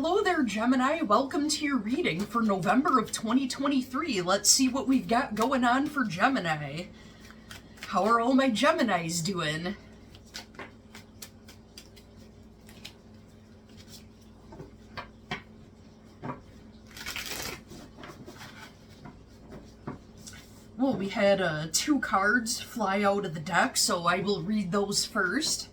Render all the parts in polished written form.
Hello there, Gemini. Welcome to your reading for November of 2023. Let's see what we've got going on for Gemini. How are all my Geminis doing? Well, we had two cards fly out of the deck, so I will read those first.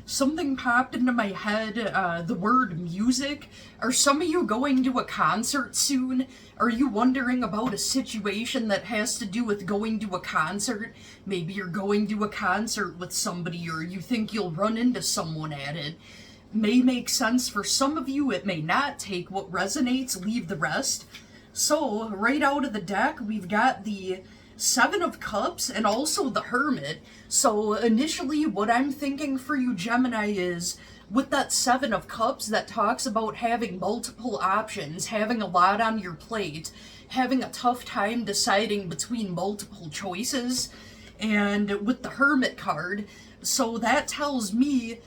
Something popped into my head, the word music. Are some of you going to a concert soon? Are you wondering about a situation that has to do with going to a concert? Maybe you're going to a concert with somebody, or you think you'll run into someone at it. May make sense for some of you, it may not. Take what resonates, leave the rest. So, right out of the deck, we've got the Seven of Cups and also the Hermit. So initially what I'm thinking for you, Gemini, is with that Seven of Cups that talks about having multiple options, having a lot on your plate, having a tough time deciding between multiple choices, and with the Hermit card, so that tells me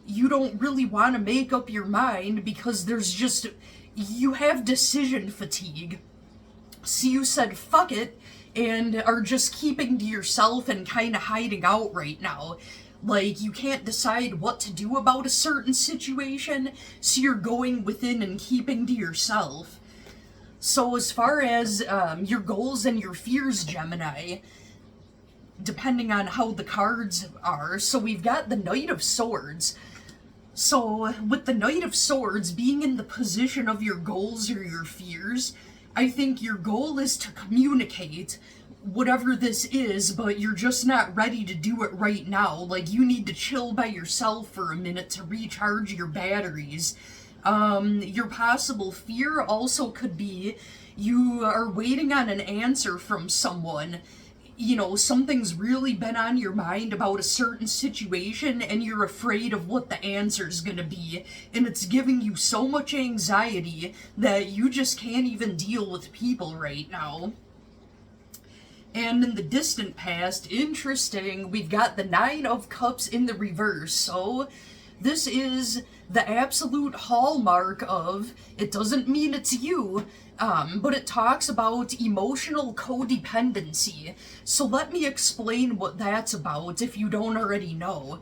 you don't really want to make up your mind because you have decision fatigue. So you said fuck it and are just keeping to yourself and kind of hiding out right now. Like, you can't decide what to do about a certain situation, so you're going within and keeping to yourself. So as far as your goals and your fears, Gemini, depending on how the cards are, so we've got the Knight of Swords. So with the Knight of Swords being in the position of your goals or your fears, I think your goal is to communicate whatever this is, but you're just not ready to do it right now. Like, you need to chill by yourself for a minute to recharge your batteries. Your possible fear also could be you are waiting on an answer from someone. You know, something's really been on your mind about a certain situation and you're afraid of what the answer's gonna be, and it's giving you so much anxiety that you just can't even deal with people right now. And in the distant past, interesting, we've got the Nine of Cups in the reverse. So this is the absolute hallmark of, it doesn't mean it's you, but it talks about emotional codependency. So let me explain what that's about if you don't already know.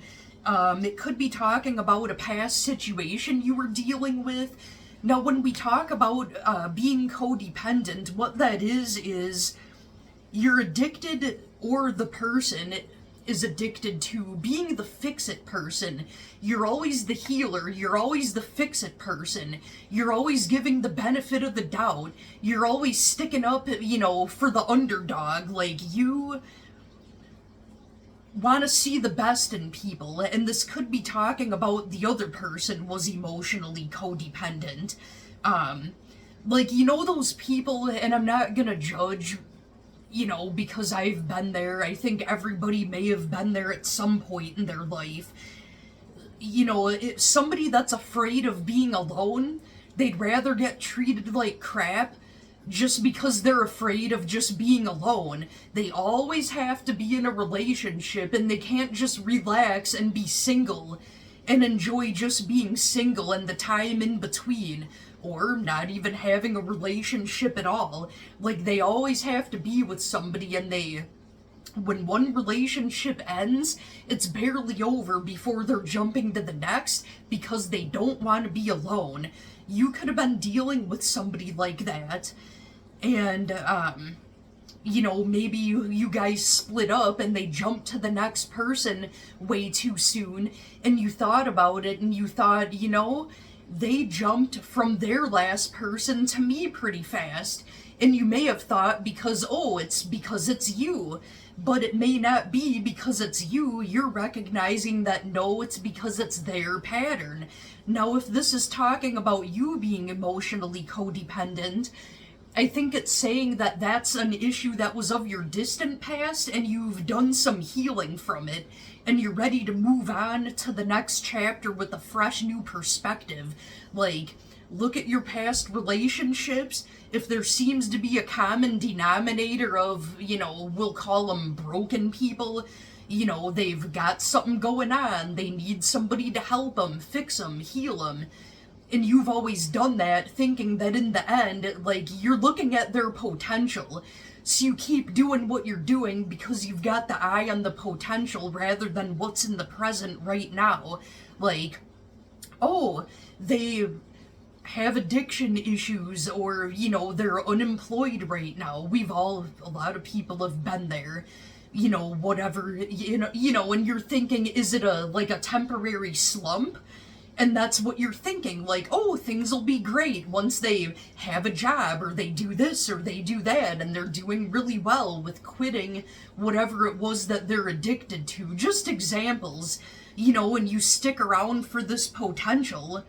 It could be talking about a past situation you were dealing with. Now, when we talk about being codependent, what that is you're addicted, or the person is addicted to being the fix-it person. You're always the healer, you're always the fix-it person, you're always giving the benefit of the doubt, you're always sticking up, for the underdog. Like, you want to see the best in people, and this could be talking about the other person was emotionally codependent. Those people, and I'm not gonna judge, because I've been there. I think everybody may have been there at some point in their life. Somebody that's afraid of being alone, they'd rather get treated like crap just because they're afraid of just being alone. They always have to be in a relationship, and they can't just relax and be single and enjoy just being single and the time in between, or not even having a relationship at all. Like, they always have to be with somebody, and when one relationship ends, it's barely over before they're jumping to the next because they don't want to be alone. You could have been dealing with somebody like that, and maybe you guys split up and they jumped to the next person way too soon, and you thought about it and you thought, they jumped from their last person to me pretty fast. And you may have thought it's because it's you, but it may not be because it's you. You're recognizing that no, it's because it's their pattern. Now, if this is talking about you being emotionally codependent, I think it's saying that that's an issue that was of your distant past, and you've done some healing from it, and you're ready to move on to the next chapter with a fresh new perspective. Like, look at your past relationships. If there seems to be a common denominator of, we'll call them broken people, they've got something going on, they need somebody to help them, fix them, heal them. And you've always done that, thinking that in the end, like, you're looking at their potential. So you keep doing what you're doing because you've got the eye on the potential rather than what's in the present right now. Like, oh, they have addiction issues, or, they're unemployed right now. A lot of people have been there. Whatever, and you're thinking, is it a temporary slump? And that's what you're thinking, like, oh, things will be great once they have a job, or they do this, or they do that, and they're doing really well with quitting whatever it was that they're addicted to. Just examples, and you stick around for this potential,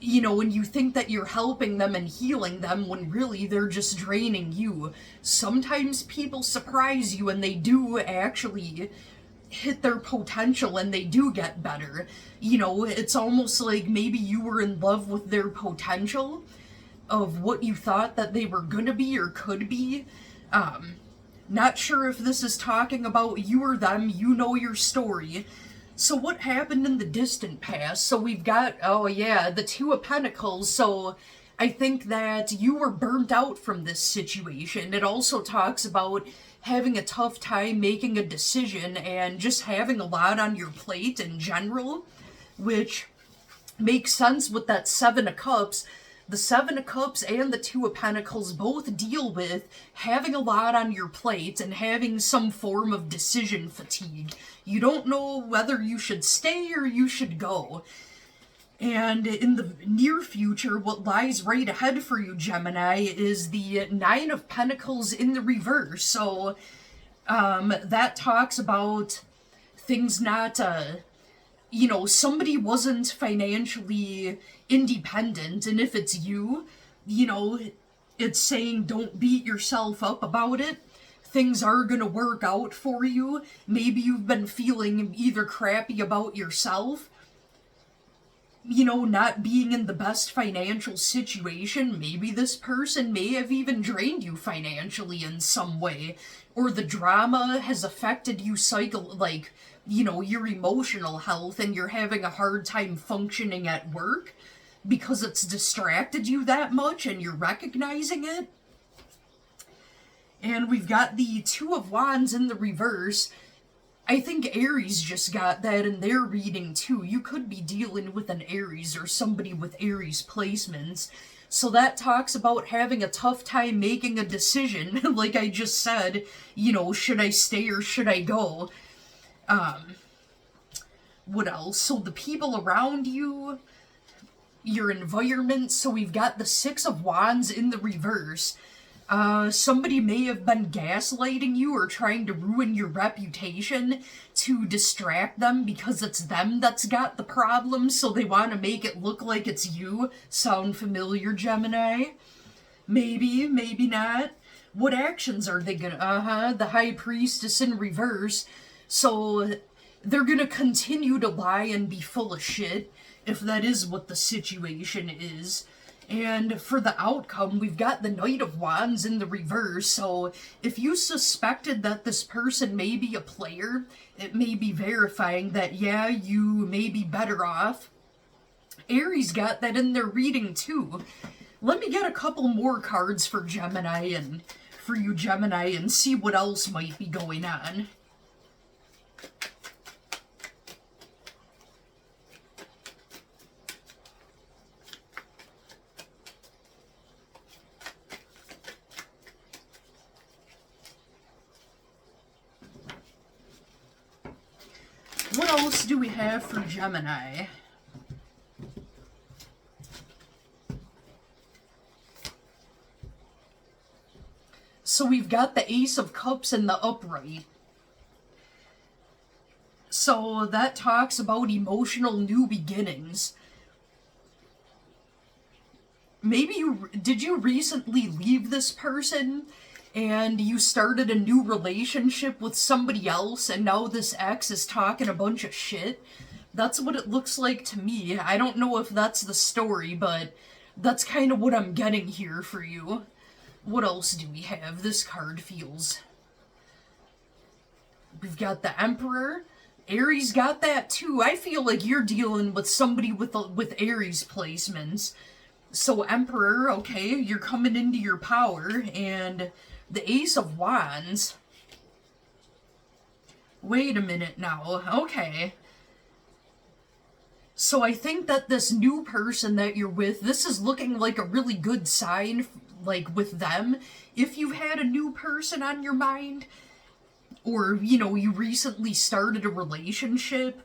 and you think that you're helping them and healing them when really they're just draining you. Sometimes people surprise you and they do actually hit their potential and they do get better. It's almost like maybe you were in love with their potential of what you thought that they were gonna be or could be. Not sure if this is talking about you or them, your story. So what happened in the distant past? So we've got, the Two of Pentacles. So I think that you were burnt out from this situation. It also talks about having a tough time making a decision and just having a lot on your plate in general, which makes sense with that Seven of Cups. The Seven of Cups and the Two of Pentacles both deal with having a lot on your plate and having some form of decision fatigue. You don't know whether you should stay or you should go. And in the near future, what lies right ahead for you, Gemini, is the Nine of Pentacles in the reverse. So that talks about things not, somebody wasn't financially independent. And if it's you, it's saying don't beat yourself up about it. Things are going to work out for you. Maybe you've been feeling either crappy about yourself, not being in the best financial situation. Maybe this person may have even drained you financially in some way, or the drama has affected you your emotional health, and you're having a hard time functioning at work because it's distracted you that much and you're recognizing it. And we've got the Two of Wands in the reverse. I think Aries just got that in their reading too. You could be dealing with an Aries or somebody with Aries placements. So that talks about having a tough time making a decision. Like I just said, should I stay or should I go? What else? So the people around you, your environment. So we've got the Six of Wands in the reverse. Somebody may have been gaslighting you or trying to ruin your reputation to distract them because it's them that's got the problem, so they want to make it look like it's you. Sound familiar, Gemini? Maybe, maybe not. What actions are they gonna... the High Priestess in reverse. So they're gonna continue to lie and be full of shit, if that is what the situation is. And for the outcome, we've got the Knight of Wands in the reverse. So if you suspected that this person may be a player, it may be verifying that, yeah, you may be better off. Aries got that in their reading too. Let me get a couple more cards for Gemini and for you, Gemini, and see what else might be going on. What else do we have for Gemini? So we've got the Ace of Cups in the upright. So that talks about emotional new beginnings. Maybe did you recently leave this person and you started a new relationship with somebody else, and now this ex is talking a bunch of shit? That's what it looks like to me. I don't know if that's the story, but that's kind of what I'm getting here for you. What else do we have? This card feels... We've got the Emperor. Aries got that too. I feel like you're dealing with somebody with Aries placements. So Emperor, okay, you're coming into your power. And the Ace of Wands. Wait a minute now. Okay. So I think that this new person that you're with, this is looking like a really good sign, like, with them. If you've had a new person on your mind, or, you know, you recently started a relationship,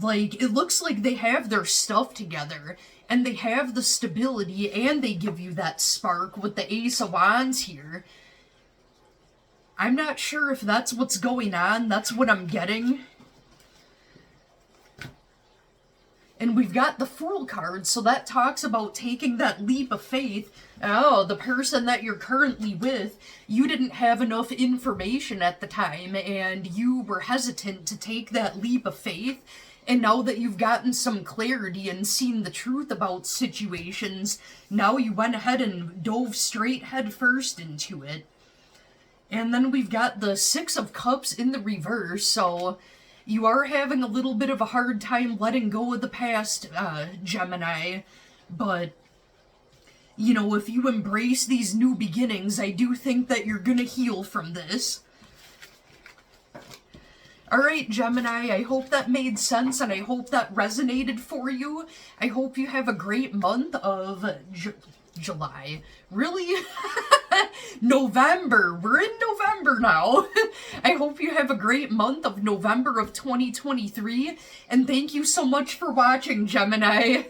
like, it looks like they have their stuff together, and they have the stability, and they give you that spark with the Ace of Wands here. I'm not sure if that's what's going on. That's what I'm getting. And we've got the Fool card, so that talks about taking that leap of faith. Oh, the person that you're currently with, you didn't have enough information at the time, and you were hesitant to take that leap of faith. And now that you've gotten some clarity and seen the truth about situations, now you went ahead and dove straight head first into it. And then we've got the Six of Cups in the reverse, so... You are having a little bit of a hard time letting go of the past, Gemini, but, you know, if you embrace these new beginnings, I do think that you're gonna heal from this. Alright, Gemini, I hope that made sense, and I hope that resonated for you. I hope you have a great month of July. Really? November. We're in November now. I hope you have a great month of November of 2023, and thank you so much for watching, Gemini.